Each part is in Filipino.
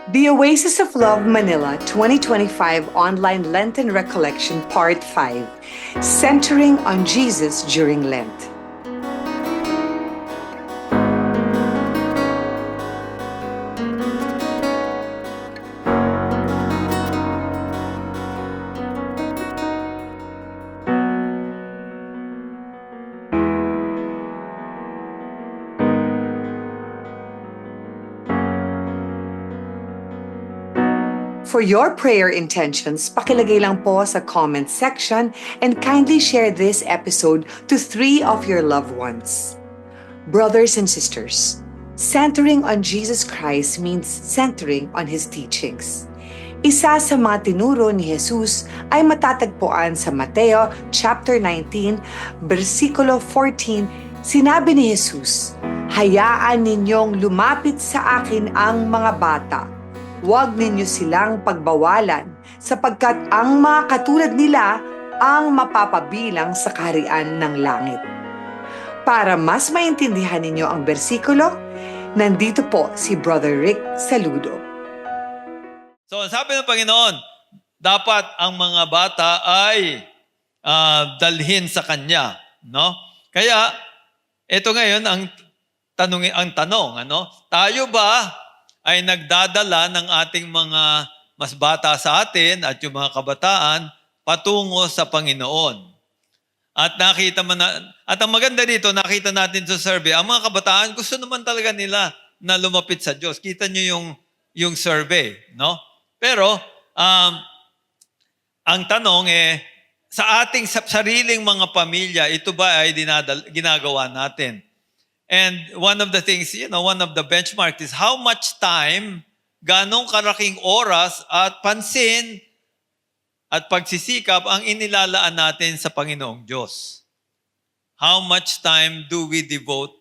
The Oasis of Love Manila 2025 Online Lenten Recollection Part 5, Centering on Jesus During Lent. For your prayer intentions, pakilagay lang po sa comment section and kindly share this episode to 3 of your loved ones. Brothers and sisters, centering on Jesus Christ means centering on His teachings. Isa sa mga tinuro ni Jesus ay matatagpuan sa Mateo chapter 19, versikulo 14. Sinabi ni Jesus, "Hayaan ninyong lumapit sa akin ang mga bata. Huwag ninyo silang pagbawalan, sapagkat ang mga katulad nila ang mapapabilang sa kaharian ng langit." Para mas maintindihan ninyo ang bersikulo, nandito po si Brother Rick Saludo. So, sabi ng Panginoon, dapat ang mga bata ay dalhin sa Kanya, no? Kaya, ito ngayon ang tanong, tayo ba ay nagdadala ng ating mga mas bata sa atin at yung mga kabataan patungo sa Panginoon? At at ang maganda dito, nakita natin sa survey, ang mga kabataan gusto naman talaga nila na lumapit sa Diyos. Kita nyo yung survey, no? Pero, ang tanong sa ating sariling mga pamilya, ito ba ay ginagawa natin? And one of the things, one of the benchmarks is how much time, ganong karaking oras at pansin at pagsisikap ang inilalaan natin sa Panginoong Diyos. How much time do we devote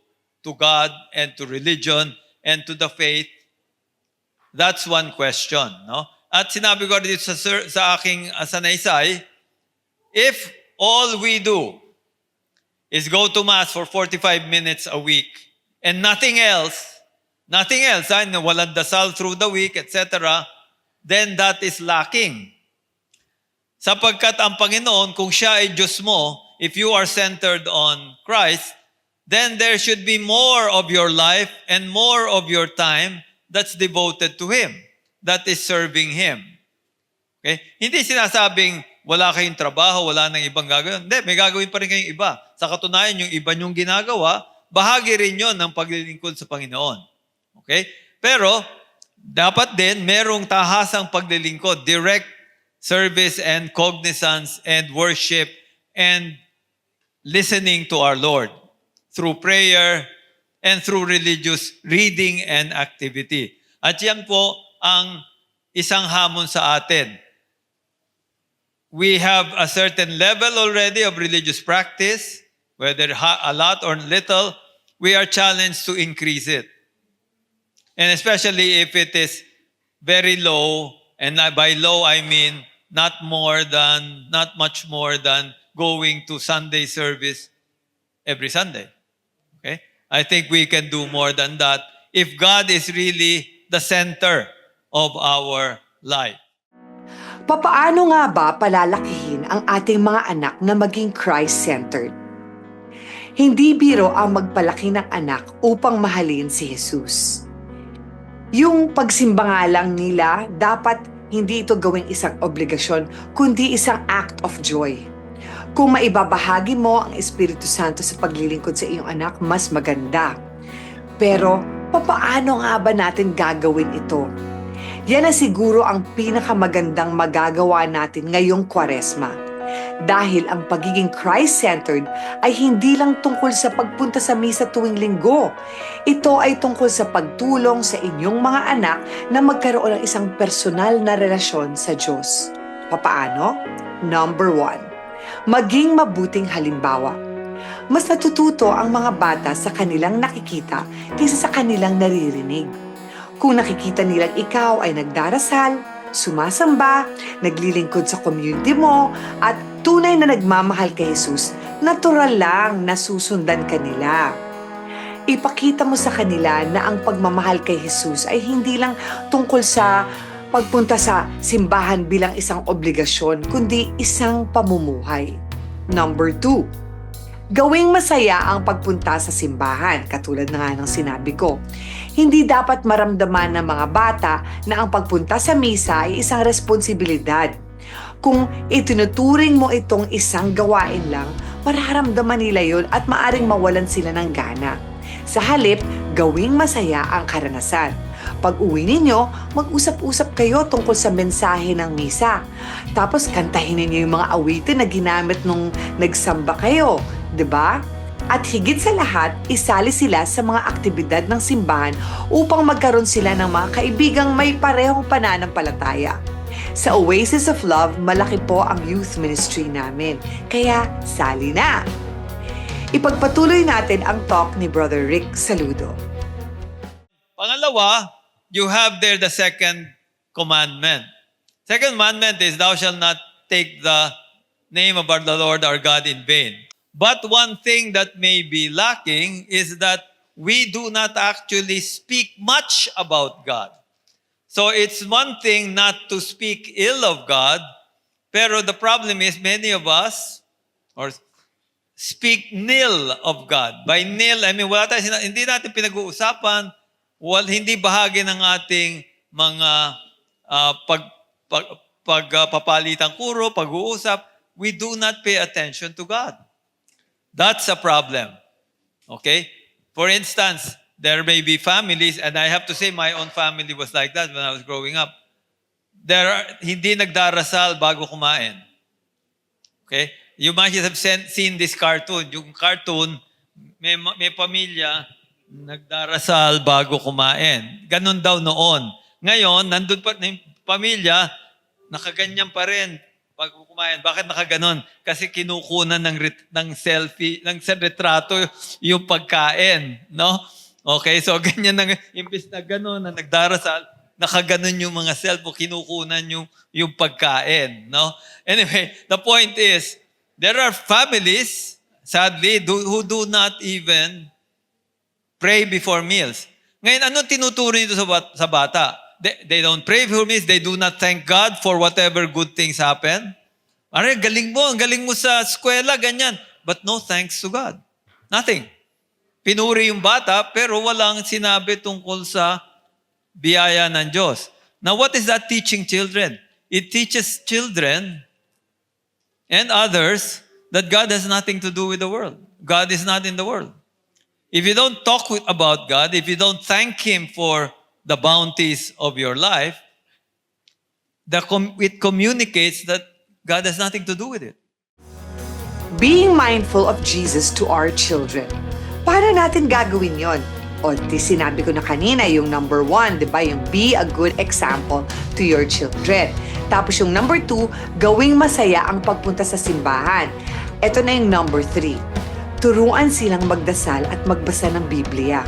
to God and to religion and to the faith? That's one question, no? At sinabi ko dito sa aking sanaysay, if all we do is go to Mass for 45 minutes a week and nothing else, walang dasal through the week, etc., then that is lacking. Sapagkat ang Panginoon, kung siya ay Diyos mo, if you are centered on Christ, then there should be more of your life and more of your time that's devoted to Him, that is serving Him. Okay? Hindi sinasabing wala kayong trabaho, wala nang ibang gagawin. Hindi, may gagawin pa rin kayong iba. Sa katunayan, yung iba nyong ginagawa, bahagi rin yon ng paglilingkod sa Panginoon. Okay? Pero, dapat din merong tahasang paglilingkod, direct service and cognizance and worship and listening to our Lord through prayer and through religious reading and activity. At yan po ang isang hamon sa atin. We have a certain level already of religious practice, whether a lot or little, we are challenged to increase it. And especially if it is very low, and by low I mean not much more than going to Sunday service every Sunday. Okay? I think we can do more than that if God is really the center of our life. Papaano nga ba palalakihin ang ating mga anak na maging Christ-centered? Hindi biro ang magpalaki ng anak upang mahalin si Jesus. Yung pagsimba nga lang nila, dapat hindi ito gawing isang obligasyon, kundi isang act of joy. Kung maibabahagi mo ang Espiritu Santo sa paglilingkod sa iyong anak, mas maganda. Pero, papaano nga ba natin gagawin ito? Yan na siguro ang pinakamagandang magagawa natin ngayong Kwaresma. Dahil ang pagiging Christ-centered ay hindi lang tungkol sa pagpunta sa misa tuwing linggo. Ito ay tungkol sa pagtulong sa inyong mga anak na magkaroon ng isang personal na relasyon sa Diyos. Papaano? Number 1, maging mabuting halimbawa. Mas natututo ang mga bata sa kanilang nakikita kaysa sa kanilang naririnig. Kung nakikita nilang ikaw ay nagdarasal, sumasamba, naglilingkod sa community mo, at tunay na nagmamahal kay Jesus, natural lang na susundan ka nila. Ipakita mo sa kanila na ang pagmamahal kay Jesus ay hindi lang tungkol sa pagpunta sa simbahan bilang isang obligasyon, kundi isang pamumuhay. Number 2, gawing masaya ang pagpunta sa simbahan, katulad na nga ng sinabi ko. Hindi dapat maramdaman ng mga bata na ang pagpunta sa misa ay isang responsibilidad. Kung itinuturing mo itong isang gawain lang, mararamdaman nila yon at maaring mawalan sila ng gana. Sa halip, gawing masaya ang karanasan. Pag uwi ninyo, mag-usap-usap kayo tungkol sa mensahe ng misa. Tapos kantahin ninyo yung mga awitin na ginamit nung nagsamba kayo, 'di ba? At higit sa lahat, isali sila sa mga aktibidad ng simbahan upang magkaroon sila ng mga kaibigang may parehong pananampalataya. Sa Oasis of Love, malaki po ang youth ministry namin. Kaya, sali na! Ipagpatuloy natin ang talk ni Brother Rick Saludo. Pangalawa, you have there the second commandment. Second commandment is, thou shalt not take the name of the Lord our God in vain. But one thing that may be lacking is that we do not actually speak much about God. So it's one thing not to speak ill of God, pero the problem is many of us speak nil of God. By nil, I mean, hindi natin pinag-uusapan, hindi bahagi ng ating mga pagpapalitang kuro, pag-uusap. We do not pay attention to God. That's a problem. Okay? For instance, there may be families, and I have to say my own family was like that when I was growing up. Hindi nagdarasal bago kumain. Okay? You might have seen this cartoon. Yung cartoon, may pamilya, nagdarasal bago kumain. Ganon daw noon. Ngayon, nandun pa yung pamilya, nakaganyan pa rin bago kumain. Bakit nakaganon? Kasi kinukunan ng selfie, ng retrato yung pagkain. No? Okay, so ganyan, imbis na ganon, na nagdarasal, nakaganon yung mga cellphone, kinukunan yung pagkain. No? Anyway, the point is, there are families, sadly, who do not even pray before meals. Ngayon, anong tinuturo nito sa bata? They don't pray before meals. They do not thank God for whatever good things happen. Ang galing mo sa eskwela, ganyan. But no thanks to God. Nothing. Pinuri yung bata, pero walang sinabi tungkol sa biyaya ng Diyos. Now, what is that teaching children? It teaches children and others that God has nothing to do with the world. God is not in the world. If you don't talk about God, if you don't thank Him for the bounties of your life, it communicates that God has nothing to do with it. Being mindful of Jesus to our children. Paano natin gagawin yon? O, sinabi ko na kanina, yung number 1, di ba? Yung be a good example to your children. Tapos yung number 2, gawing masaya ang pagpunta sa simbahan. Ito na yung number 3. Turuan silang magdasal at magbasa ng Biblia.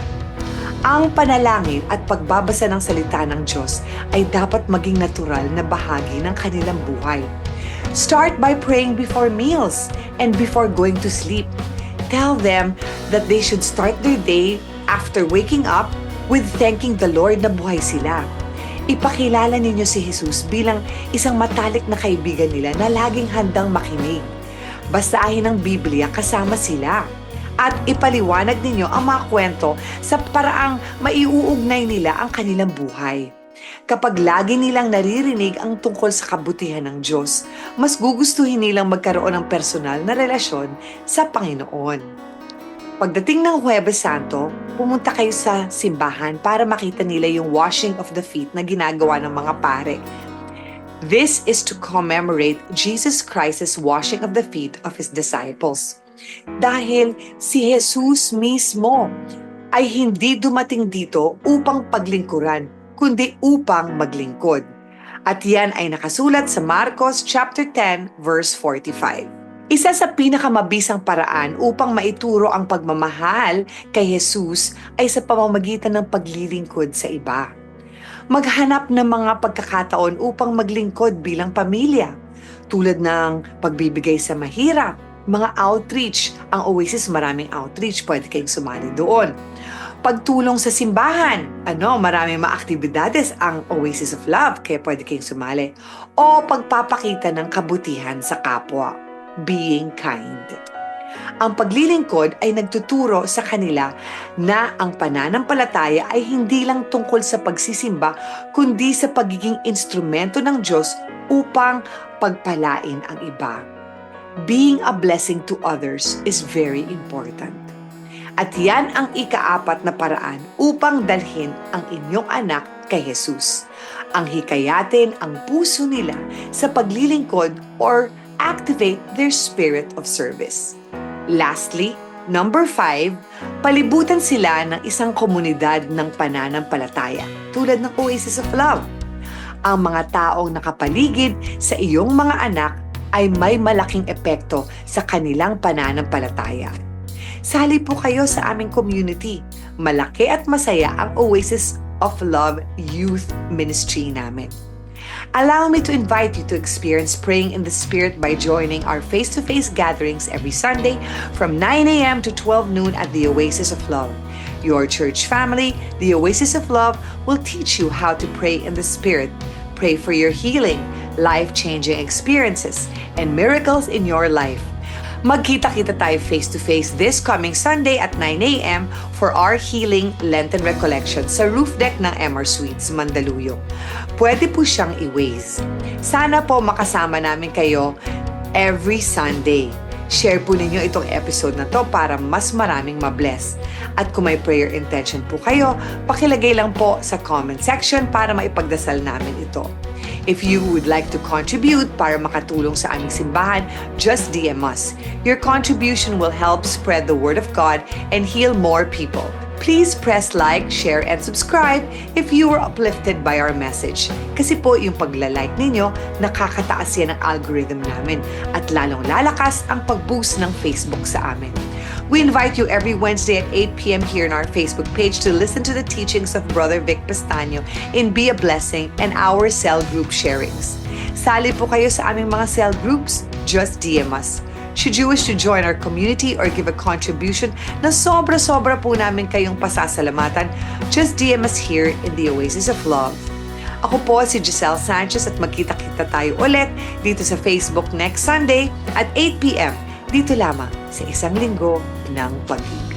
Ang panalangin at pagbabasa ng salita ng Diyos ay dapat maging natural na bahagi ng kanilang buhay. Start by praying before meals and before going to sleep. Tell them that they should start their day after waking up with thanking the Lord na buhay sila. Ipakilala ninyo si Jesus bilang isang matalik na kaibigan nila na laging handang makinig. Basahin ang Biblia kasama sila. At ipaliwanag ninyo ang mga kwento sa paraang maiuugnay nila ang kanilang buhay. Kapag lagi nilang naririnig ang tungkol sa kabutihan ng Diyos, mas gugustuhin nilang magkaroon ng personal na relasyon sa Panginoon. Pagdating ng Huwebes Santo, pumunta kayo sa simbahan para makita nila yung washing of the feet na ginagawa ng mga pare. This is to commemorate Jesus Christ's washing of the feet of His disciples. Dahil si Jesus mismo ay hindi dumating dito upang paglingkuran, kundi upang maglingkod. At yan ay nakasulat sa Marcos chapter 10 verse 45. Isa sa pinakamabisang paraan upang maituro ang pagmamahal kay Jesus ay sa pamamagitan ng paglilingkod sa iba. Maghanap ng mga pagkakataon upang maglingkod bilang pamilya, tulad ng pagbibigay sa mahirap, mga outreach. Ang Oasis maraming outreach, pwede kayong sumali doon. Pagtulong sa simbahan. Maraming mga aktibidades ang Oasis of Love, kaya pwede kayong sumali. O pagpapakita ng kabutihan sa kapwa. Being kind. Ang paglilingkod ay nagtuturo sa kanila na ang pananampalataya ay hindi lang tungkol sa pagsisimba, kundi sa pagiging instrumento ng Diyos upang pagpalain ang iba. Being a blessing to others is very important. At yan ang ika-4 na paraan upang dalhin ang inyong anak kay Jesus. Ang hikayatin ang puso nila sa paglilingkod or activate their spirit of service. Lastly, number 5, palibutan sila ng isang komunidad ng pananampalataya, tulad ng Oasis of Love. Ang mga taong nakapaligid sa iyong mga anak ay may malaking epekto sa kanilang pananampalataya. Sali po kayo sa aming community. Malaki at masaya ang Oasis of Love Youth Ministry namin. Allow me to invite you to experience praying in the Spirit by joining our face-to-face gatherings every Sunday from 9 a.m. to 12 noon at the Oasis of Love. Your church family, the Oasis of Love, will teach you how to pray in the Spirit. Pray for your healing, life-changing experiences, and miracles in your life. Magkita-kita tayo face-to-face this coming Sunday at 9 a.m. for our Healing Lenten Recollection sa roof deck ng MR Suites, Mandaluyong. Pwede po siyang i-waze. Sana po makasama namin kayo every Sunday. Share po ninyo itong episode na to para mas maraming mabless. At kung may prayer intention po kayo, pakilagay lang po sa comment section para maipagdasal namin ito. If you would like to contribute para makatulong sa aming simbahan, just DM us. Your contribution will help spread the word of God and heal more people. Please press like, share, and subscribe if you were uplifted by our message. Kasi po yung pagla-like ninyo, nakakataas yan ang algorithm namin at lalong lalakas ang pag-boost ng Facebook sa amin. We invite you every Wednesday at 8 p.m. here in our Facebook page to listen to the teachings of Brother Vic Pestaño in Be a Blessing and our cell group sharings. Sali po kayo sa aming mga cell groups, just DM us. Should you wish to join our community or give a contribution na sobra-sobra po namin kayong pasasalamatan, just DM us here in the Oasis of Love. Ako po si Giselle Sanchez at magkita-kita tayo ulit dito sa Facebook next Sunday at 8 p.m. Dito lamang sa Isang Linggo ng Pag-ibig.